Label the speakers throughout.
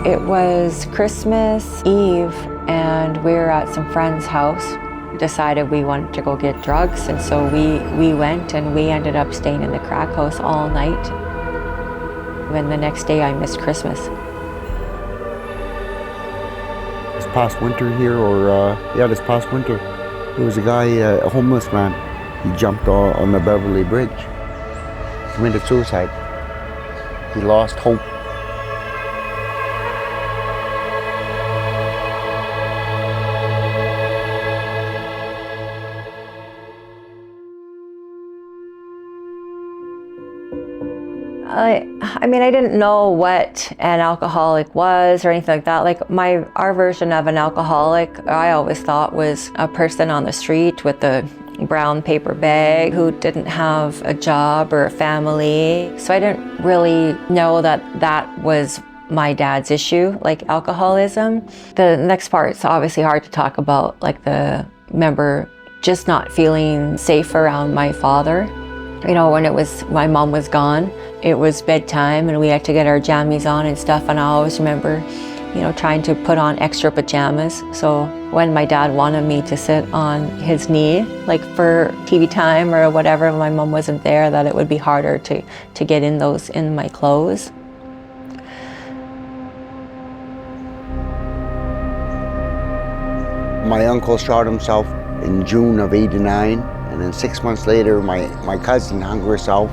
Speaker 1: It was Christmas Eve, and we were at some friend's house. Decided we wanted to go get drugs, and so we went, and we ended up staying in the crack house all night. And the next day I missed Christmas.
Speaker 2: This past winter here, this past winter, there was a guy, a homeless man. He jumped on the Beverly Bridge. He committed suicide. He lost hope.
Speaker 1: I mean, I didn't know what an alcoholic was or anything like that. Like our version of an alcoholic, I always thought was a person on the street with a brown paper bag who didn't have a job or a family. So I didn't really know that was my dad's issue, like alcoholism. The next part's obviously hard to talk about, like remember just not feeling safe around my father. You know, when my mom was gone, it was bedtime and we had to get our jammies on and stuff, and I always remember, you know, trying to put on extra pajamas. So when my dad wanted me to sit on his knee, like for TV time or whatever, my mom wasn't there, that it would be harder to get in my clothes.
Speaker 2: My uncle shot himself in June of '89. And then 6 months later, my cousin hung herself.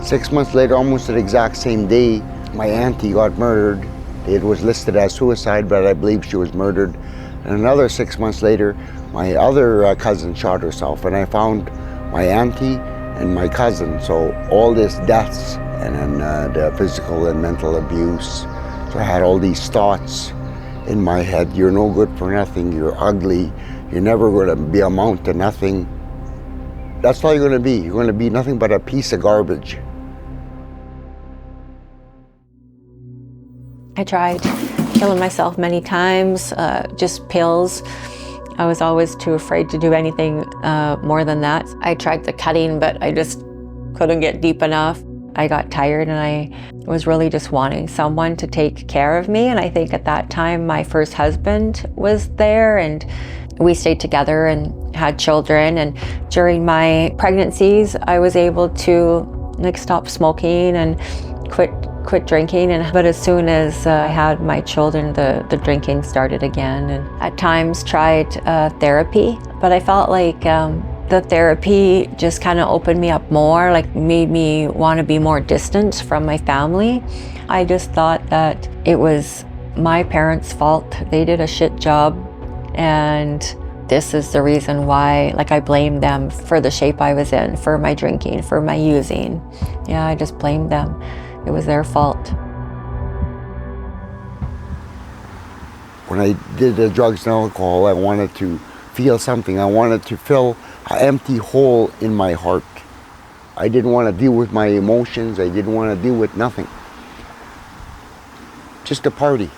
Speaker 2: 6 months later, almost the exact same day, my auntie got murdered. It was listed as suicide, but I believe she was murdered. And another 6 months later, my other cousin shot herself. And I found my auntie and my cousin. So all these deaths, and then the physical and mental abuse. So I had all these thoughts in my head. You're no good for nothing, you're ugly, you're never gonna be amount to nothing. That's all you're going to be. You're going to be nothing but a piece of garbage.
Speaker 1: I tried killing myself many times, just pills. I was always too afraid to do anything more than that. I tried the cutting, but I just couldn't get deep enough. I got tired, and I was really just wanting someone to take care of me. And I think at that time, my first husband was there, and we stayed together and had children. And during my pregnancies, I was able to stop smoking and quit drinking. But as soon as I had my children, the drinking started again. And at times tried therapy, but I felt like the therapy just kind of opened me up more, like made me want to be more distant from my family. I just thought that it was my parents' fault. They did a shit job. And this is the reason why, I blamed them for the shape I was in, for my drinking, for my using. Yeah, I just blamed them. It was their fault.
Speaker 2: When I did the drugs and alcohol, I wanted to feel something. I wanted to fill an empty hole in my heart. I didn't want to deal with my emotions. I didn't want to deal with nothing. Just a party.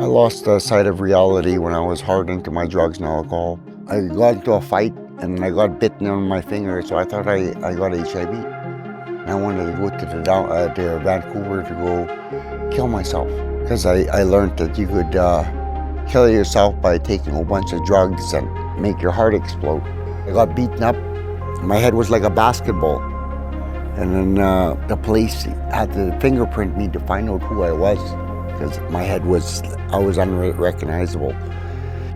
Speaker 2: I lost sight of reality when I was hard into my drugs and alcohol. I got into a fight and I got bitten on my finger, so I thought I got HIV. And I wanted to go to Vancouver to go kill myself, because I learned that you could kill yourself by taking a bunch of drugs and make your heart explode. I got beaten up. My head was like a basketball. And then the police had to fingerprint me to find out who I was, because I was unrecognizable.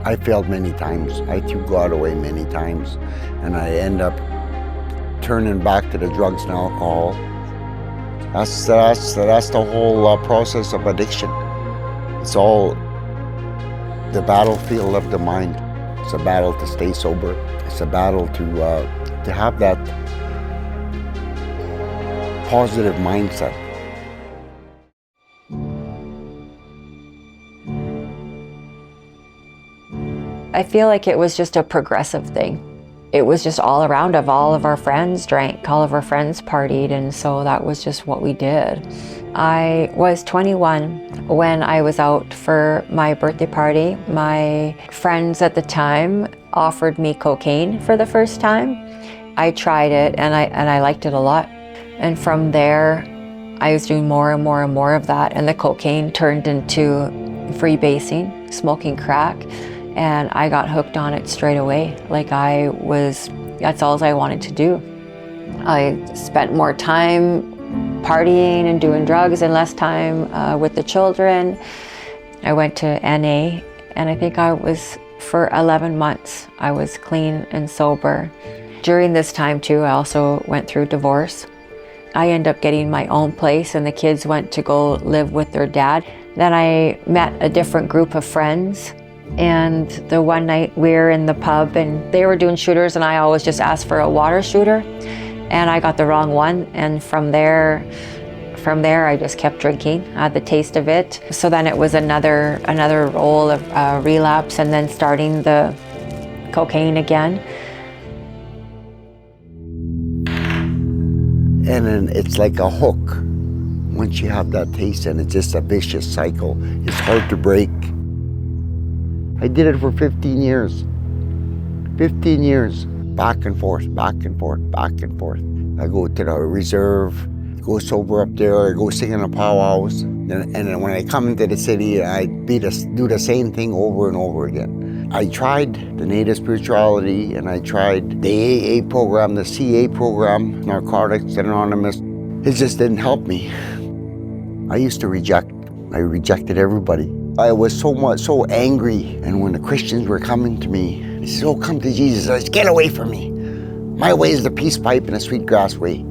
Speaker 2: I failed many times. I threw God away many times, and I end up turning back to the drugs and alcohol. That's the whole process of addiction. It's all the battlefield of the mind. It's a battle to stay sober. It's a battle to have that positive mindset.
Speaker 1: I feel like it was just a progressive thing. It was just all around. All of our friends drank, all of our friends partied, and so that was just what we did. I was 21 when I was out for my birthday party. My friends at the time offered me cocaine for the first time, I tried it and I liked it a lot. And from there, I was doing more and more and more of that, and the cocaine turned into freebasing, smoking crack, and I got hooked on it straight away. Like that's all I wanted to do. I spent more time partying and doing drugs and less time with the children. I went to NA, and I think for 11 months, I was clean and sober. During this time too, I also went through divorce. I ended up getting my own place, and the kids went to go live with their dad. Then I met a different group of friends, and the one night we were in the pub and they were doing shooters, and I always just asked for a water shooter, and I got the wrong one. And from there I just kept drinking. I had the taste of it. So then it was another roll of relapse, and then starting the cocaine again.
Speaker 2: And then it's like a hook. Once you have that taste, and it's just a vicious cycle. It's hard to break. I did it for 15 years. 15 years. Back and forth, back and forth, back and forth. I go to the reserve, go sober up there, I go sing in the powwows. And then when I come into the city, I do the same thing over and over again. I tried the native spirituality, and I tried the AA program, the CA program, Narcotics Anonymous. It just didn't help me. I used to I rejected everybody. I was so angry, and when the Christians were coming to me, they said, "Oh, come to Jesus." I said, "Get away from me. My way is the peace pipe and the sweetgrass way."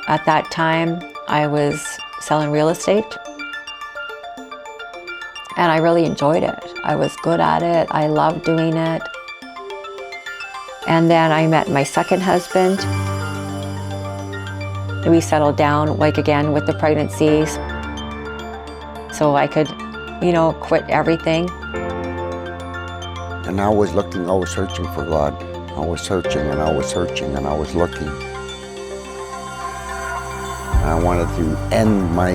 Speaker 1: At that time, I was selling real estate, and I really enjoyed it. I was good at it. I loved doing it. And then I met my second husband. We settled down, like again, with the pregnancies. So I could, quit everything.
Speaker 2: And I was searching for God. I was searching, and I was searching, and I was looking. I wanted to end my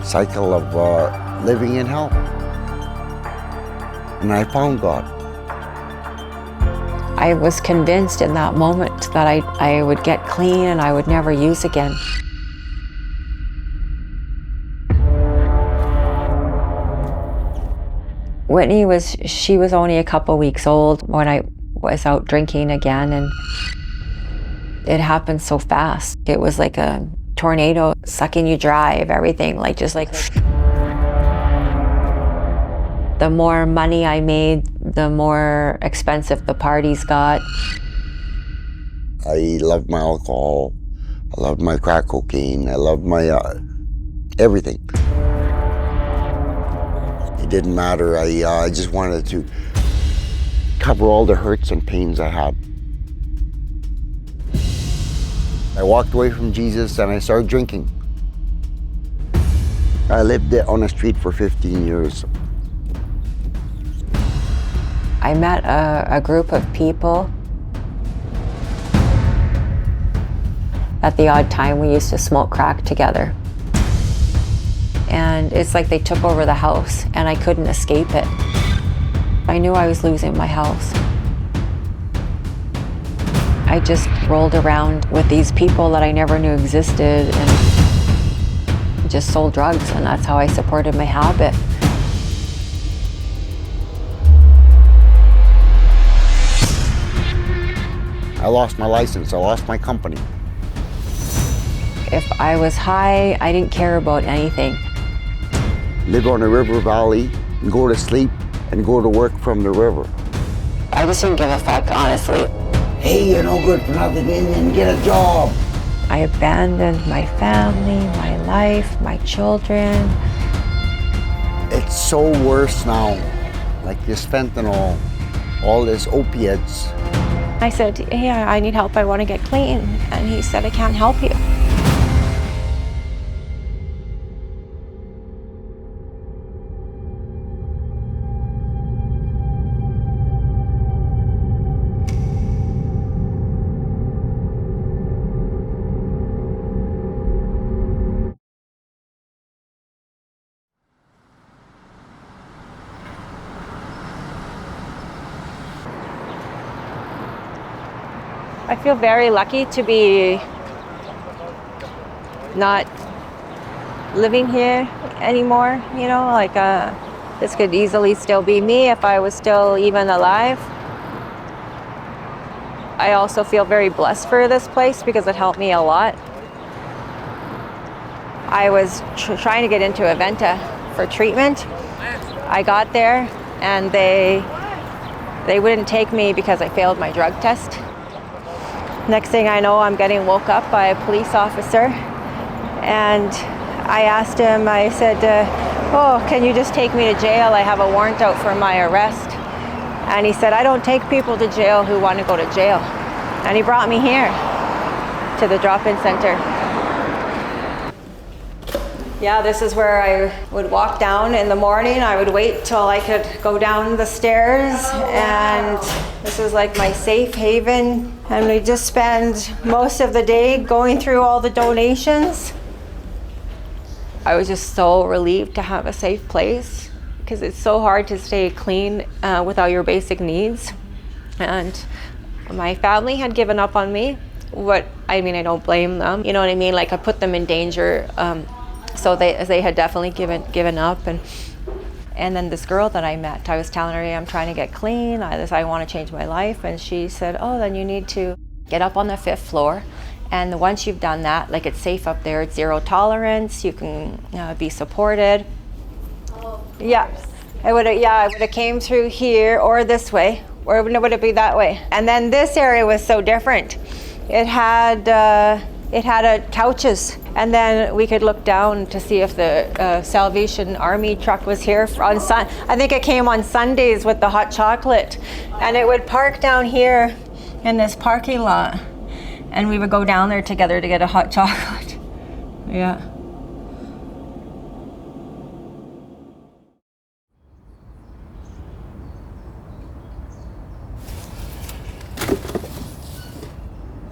Speaker 2: cycle of living in hell. And I found God.
Speaker 1: I was convinced in that moment that I would get clean and I would never use again. Whitney she was only a couple weeks old when I was out drinking again, and it happened so fast. It was like a tornado sucking you dry of everything, just like. The more money I made, the more expensive the parties got.
Speaker 2: I loved my alcohol. I loved my crack cocaine. I loved my everything. It didn't matter. I just wanted to cover all the hurts and pains I had. I walked away from Jesus and I started drinking. I lived on the street for 15 years.
Speaker 1: I met a group of people. At the odd time, we used to smoke crack together. And it's like they took over the house, and I couldn't escape it. I knew I was losing my house. I just rolled around with these people that I never knew existed and just sold drugs, and that's how I supported my habit.
Speaker 2: I lost my license, I lost my company.
Speaker 1: If I was high, I didn't care about anything.
Speaker 2: Live on a river valley, and go to sleep, and go to work from the river.
Speaker 1: I just didn't give a fuck, honestly.
Speaker 2: Hey, you're no good for nothing, Indian, get a job.
Speaker 1: I abandoned my family, my life, my children.
Speaker 2: It's so worse now, like this fentanyl, all this opiates.
Speaker 3: I said, "Hey, I need help, I want to get clean." And he said, "I can't help you." I feel very lucky to be not living here anymore, you know, like this could easily still be me if I was still even alive. I also feel very blessed for this place because it helped me a lot. I was trying to get into a Venta for treatment. I got there and they wouldn't take me because I failed my drug test. Next thing I know, I'm getting woke up by a police officer, and I asked him, I said, oh, can you just take me to jail? I have a warrant out for my arrest. And he said, I don't take people to jail who want to go to jail. And he brought me here to the drop-in center. Yeah, this is where I would walk down in the morning. I would wait till I could go down the stairs, and this was like my safe haven. And we just spend most of the day going through all the donations. I was just so relieved to have a safe place because it's so hard to stay clean without your basic needs. And my family had given up on me. I don't blame them. You know what I mean? Like, I put them in danger. So they had definitely given up. And then this girl that I met, I was telling her, I'm trying to get clean. I want to change my life. And she said, oh, then you need to get up on the 5th floor. And once you've done that, like, it's safe up there. It's zero tolerance. You can be supported. Yeah, I would have came through here or this way, or would it be that way? And then this area was so different. It had couches, and then we could look down to see if the Salvation Army truck was here on I think it came on Sundays with the hot chocolate, and it would park down here in this parking lot, and we would go down there together to get a hot chocolate. Yeah.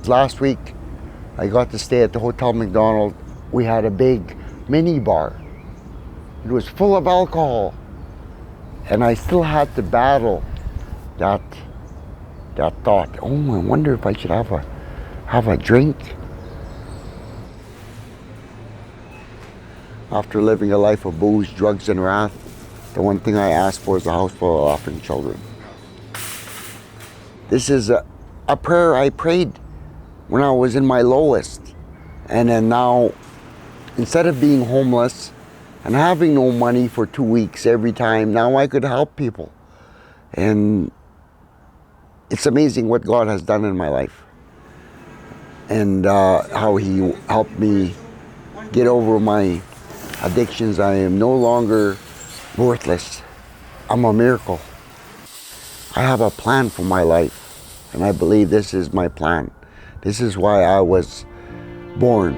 Speaker 2: Last week, I got to stay at the Hotel McDonald. We had a big mini bar. It was full of alcohol. And I still had to battle that thought, oh, I wonder if I should have a drink. After living a life of booze, drugs, and wrath, the one thing I asked for is a house full of laughing children. This is a prayer I prayed when I was in my lowest. And then now, instead of being homeless and having no money for 2 weeks every time, now I could help people. And it's amazing what God has done in my life. And how He helped me get over my addictions. I am no longer worthless. I'm a miracle. I have a plan for my life, and I believe this is my plan. This is why I was born.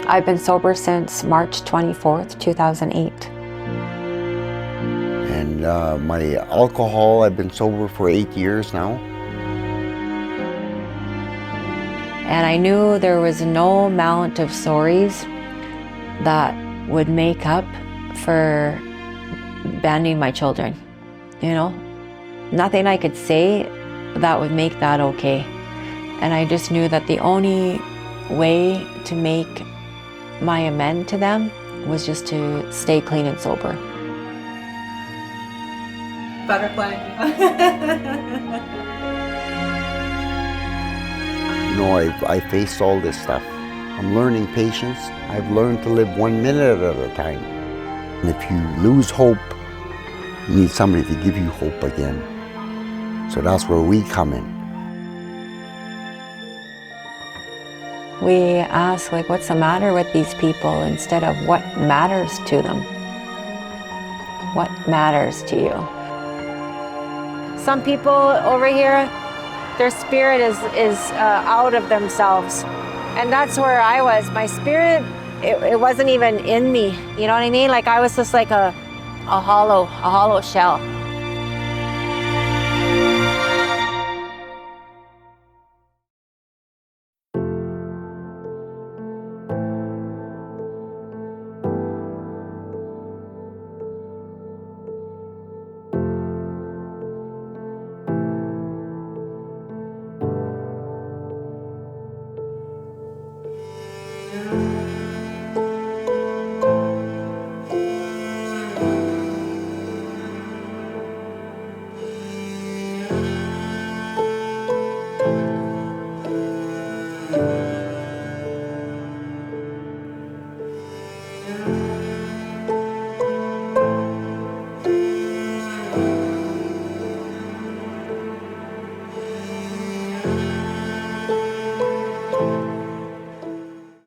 Speaker 1: I've been sober since March 24th, 2008.
Speaker 2: And my alcohol, I've been sober for 8 years now.
Speaker 1: And I knew there was no amount of sorries that would make up for abandoning my children. You know, nothing I could say that would make that okay. And I just knew that the only way to make my amend to them was just to stay clean and sober.
Speaker 3: Butterfly.
Speaker 2: You know, I faced all this stuff. I'm learning patience. I've learned to live 1 minute at a time. And if you lose hope, you need somebody to give you hope again. So that's where we come in.
Speaker 1: We ask, like, what's the matter with these people instead of what matters to them? What matters to you?
Speaker 3: Some people over here, their spirit is out of themselves. And that's where I was. My spirit, it wasn't even in me. You know what I mean? Like, I was just like a hollow shell.